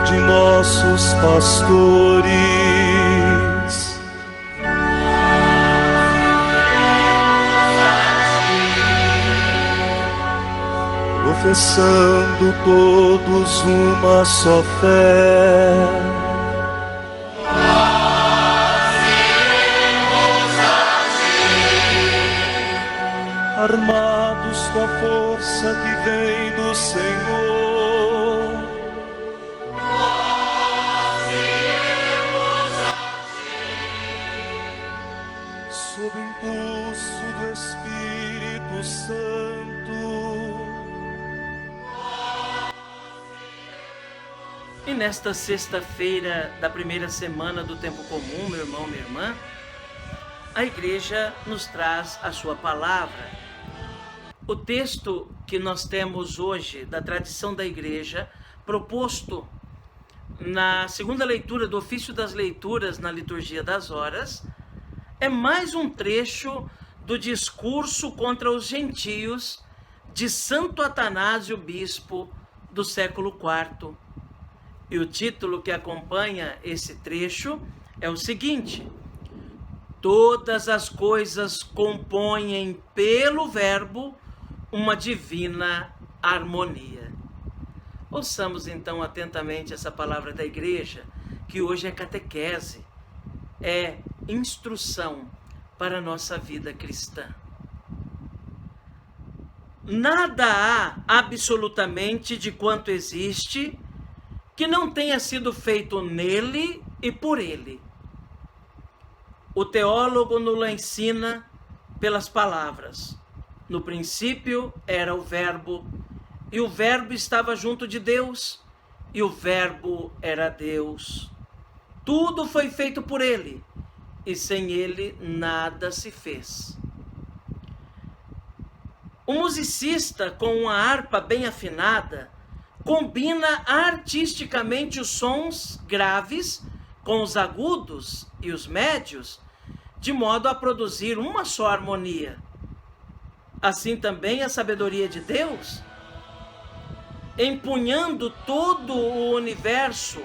de nossos pastores. Professando todos uma só fé, armados com a força que vem do Senhor, sob o impulso do Espírito Santo. E nesta sexta-feira da primeira semana do tempo comum, meu irmão, minha irmã, a igreja nos traz a sua palavra. O texto que nós temos hoje da tradição da igreja, proposto na segunda leitura do ofício das leituras na liturgia das horas, é mais um trecho do discurso contra os gentios de Santo Atanásio, bispo do século IV. E o título que acompanha esse trecho é o seguinte: todas as coisas compõem pelo Verbo uma divina harmonia. Ouçamos então atentamente essa palavra da igreja, que hoje é catequese, é instrução para a nossa vida cristã. Nada há absolutamente de quanto existe que não tenha sido feito nele e por ele. O teólogo nos ensina pelas palavras. No princípio era o Verbo, e o Verbo estava junto de Deus, e o Verbo era Deus. Tudo foi feito por ele, e sem ele nada se fez. O musicista, com uma harpa bem afinada, combina artisticamente os sons graves com os agudos e os médios, de modo a produzir uma só harmonia. Assim também a sabedoria de Deus, empunhando todo o universo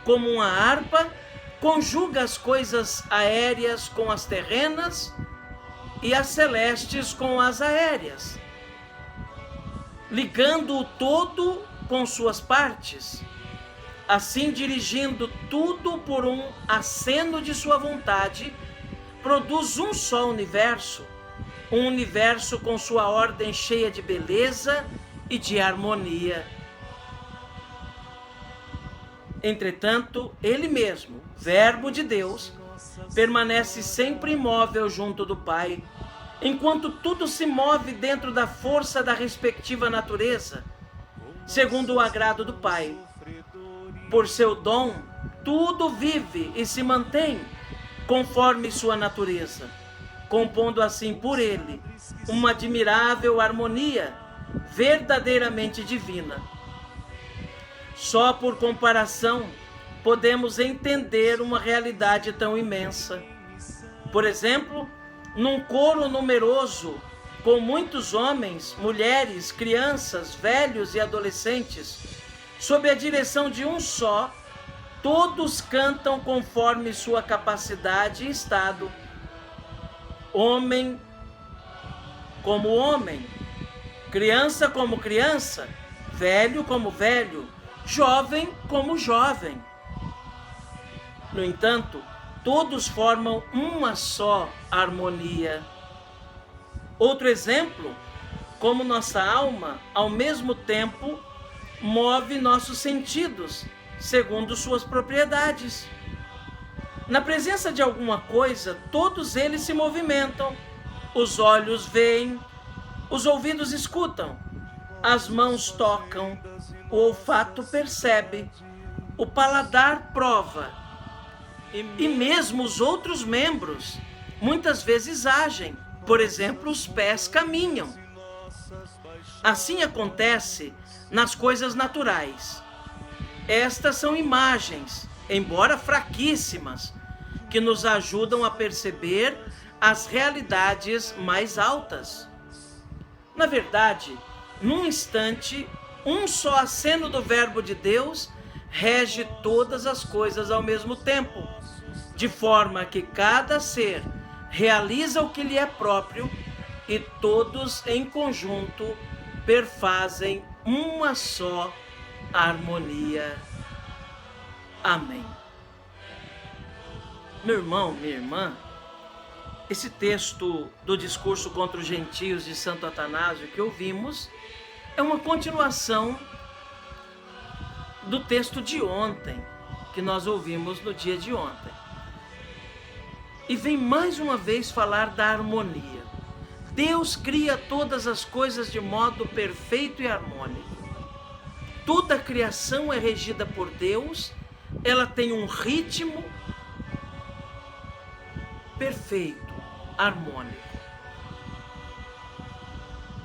como uma harpa, conjuga as coisas aéreas com as terrenas e as celestes com as aéreas, ligando o todo com suas partes, assim dirigindo tudo por um aceno de sua vontade, produz um só universo, um universo com sua ordem cheia de beleza e de harmonia. Entretanto, ele mesmo, Verbo de Deus, permanece sempre imóvel junto do Pai, enquanto tudo se move dentro da força da respectiva natureza, segundo o agrado do Pai. Por seu dom, tudo vive e se mantém conforme sua natureza, compondo assim por ele uma admirável harmonia, verdadeiramente divina. Só por comparação podemos entender uma realidade tão imensa. Por exemplo, num coro numeroso, com muitos homens, mulheres, crianças, velhos e adolescentes, sob a direção de um só, todos cantam conforme sua capacidade e estado. Homem como homem, criança como criança, velho como velho, jovem como jovem. No entanto, todos formam uma só harmonia. Outro exemplo, como nossa alma, ao mesmo tempo, move nossos sentidos, segundo suas propriedades. Na presença de alguma coisa, todos eles se movimentam. Os olhos veem, os ouvidos escutam, as mãos tocam, o olfato percebe, o paladar prova, e mesmo os outros membros muitas vezes agem. Por exemplo, os pés caminham. Assim acontece nas coisas naturais. Estas são imagens, embora fraquíssimas, que nos ajudam a perceber as realidades mais altas. Na verdade, num instante, um só aceno do Verbo de Deus rege todas as coisas ao mesmo tempo, de forma que cada ser realiza o que lhe é próprio e todos em conjunto perfazem uma só harmonia. Amém. Meu irmão, minha irmã, esse texto do discurso contra os gentios de Santo Atanásio que ouvimos é uma continuação do texto de ontem, que nós ouvimos no dia de ontem. E vem mais uma vez falar da harmonia. Deus cria todas as coisas de modo perfeito e harmônico. Toda a criação é regida por Deus, ela tem um ritmo perfeito, harmônico.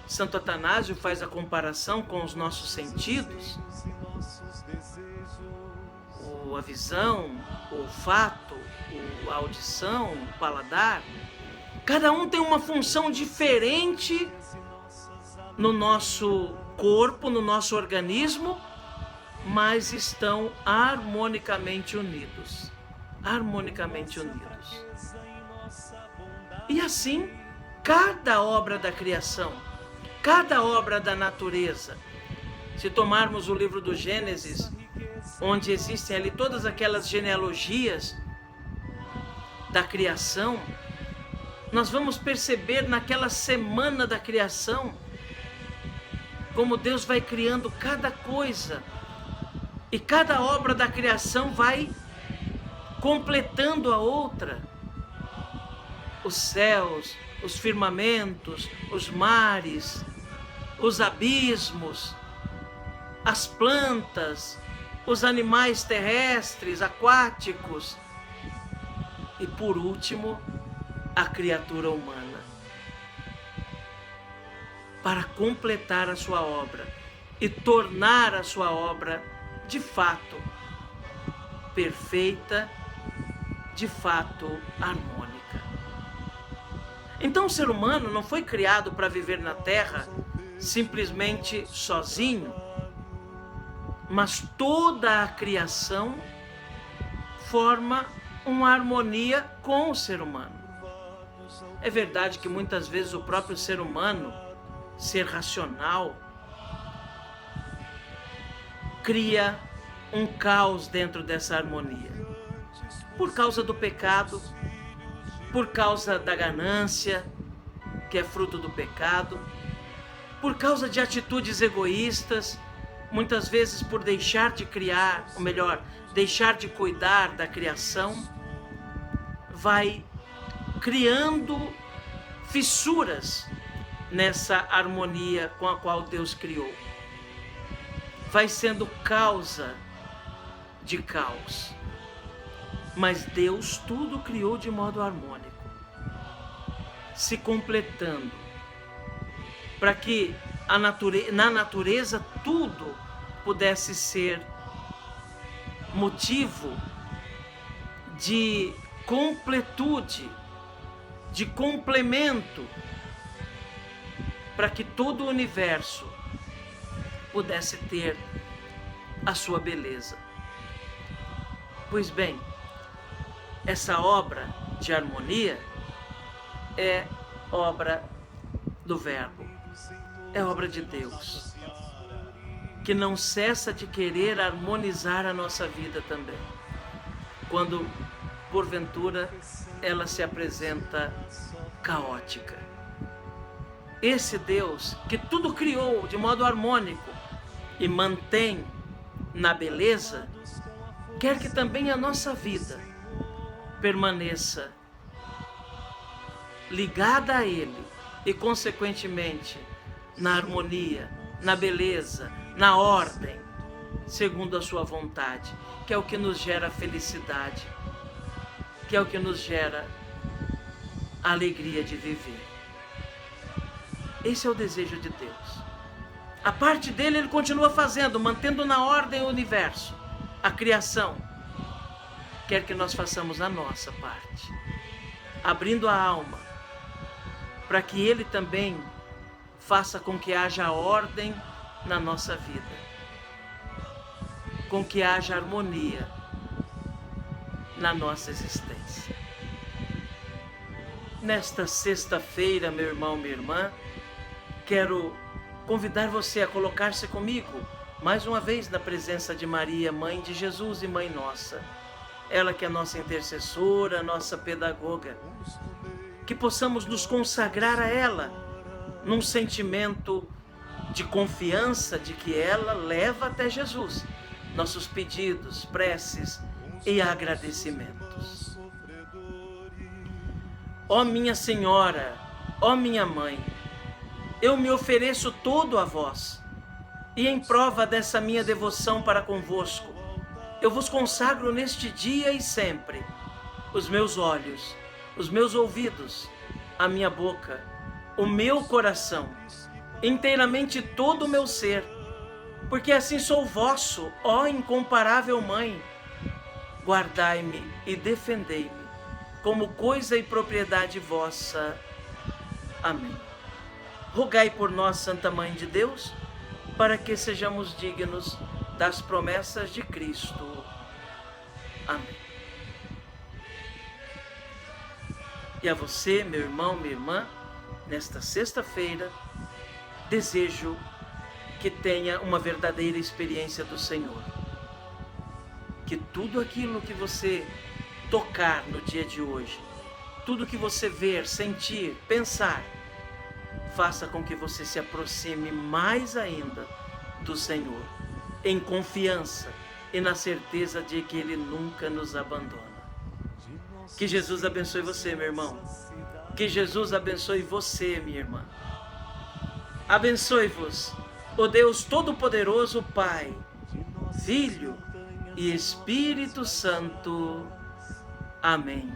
Santo Atanásio faz a comparação com os nossos sentidos, a visão, o olfato, a audição, o paladar. Cada um tem uma função diferente no nosso corpo, no nosso organismo, mas estão harmonicamente unidos. Harmonicamente unidos. E assim, cada obra da criação, cada obra da natureza, se tomarmos o livro do Gênesis, onde existem ali todas aquelas genealogias da criação, nós vamos perceber naquela semana da criação como Deus vai criando cada coisa e cada obra da criação vai completando a outra. Os céus, os firmamentos, os mares, os abismos, as plantas, os animais terrestres, aquáticos e, por último, a criatura humana. Para completar a sua obra e tornar a sua obra, de fato, perfeita, de fato, harmônica. Então o ser humano não foi criado para viver na Terra simplesmente sozinho, mas toda a criação forma uma harmonia com o ser humano. É verdade que muitas vezes o próprio ser humano, ser racional, cria um caos dentro dessa harmonia. Por causa do pecado, por causa da ganância, que é fruto do pecado, por causa de atitudes egoístas, muitas vezes por deixar de criar, ou melhor, deixar de cuidar da criação, vai criando fissuras nessa harmonia com a qual Deus criou. Vai sendo causa de caos. Mas Deus tudo criou de modo harmônico, se completando, para que na natureza tudo pudesse ser motivo de completude, de complemento, para que todo o universo pudesse ter a sua beleza. Pois bem, essa obra de harmonia é obra do Verbo, é obra de Deus, que não cessa de querer harmonizar a nossa vida também, quando porventura ela se apresenta caótica. Esse Deus que tudo criou de modo harmônico e mantém na beleza, quer que também a nossa vida permaneça ligada a Ele e, consequentemente, na harmonia, na beleza, na ordem, segundo a sua vontade, que é o que nos gera felicidade, que é o que nos gera a alegria de viver. Esse é o desejo de Deus. A parte dele ele continua fazendo, mantendo na ordem o universo, a criação. Quer que nós façamos a nossa parte, abrindo a alma, para que ele também faça com que haja ordem na nossa vida. com que haja harmonia na nossa existência. Nesta sexta-feira, meu irmão, minha irmã, quero convidar você a colocar-se comigo mais uma vez na presença de Maria, Mãe de Jesus e Mãe Nossa. Ela que é a nossa intercessora, a nossa pedagoga. Que possamos nos consagrar a ela num sentimento de confiança de que ela leva até Jesus nossos pedidos, preces e agradecimentos. Ó minha Senhora, ó minha Mãe, eu me ofereço todo a vós, e em prova dessa minha devoção para convosco, eu vos consagro neste dia e sempre os meus olhos, os meus ouvidos, a minha boca, o meu coração, inteiramente todo o meu ser, porque assim sou vosso, ó incomparável Mãe. Guardai-me e defendei-me como coisa e propriedade vossa. Amém. Rogai por nós, Santa Mãe de Deus, para que sejamos dignos das promessas de Cristo. Amém. E a você, meu irmão, minha irmã, nesta sexta-feira, desejo que tenha uma verdadeira experiência do Senhor. Que tudo aquilo que você tocar no dia de hoje, tudo que você ver, sentir, pensar, faça com que você se aproxime mais ainda do Senhor, em confiança e na certeza de que Ele nunca nos abandona. Que Jesus abençoe você, meu irmão. Que Jesus abençoe você, minha irmã. Abençoe-vos o Deus Todo-Poderoso, Pai, Filho e Espírito Santo. Amém.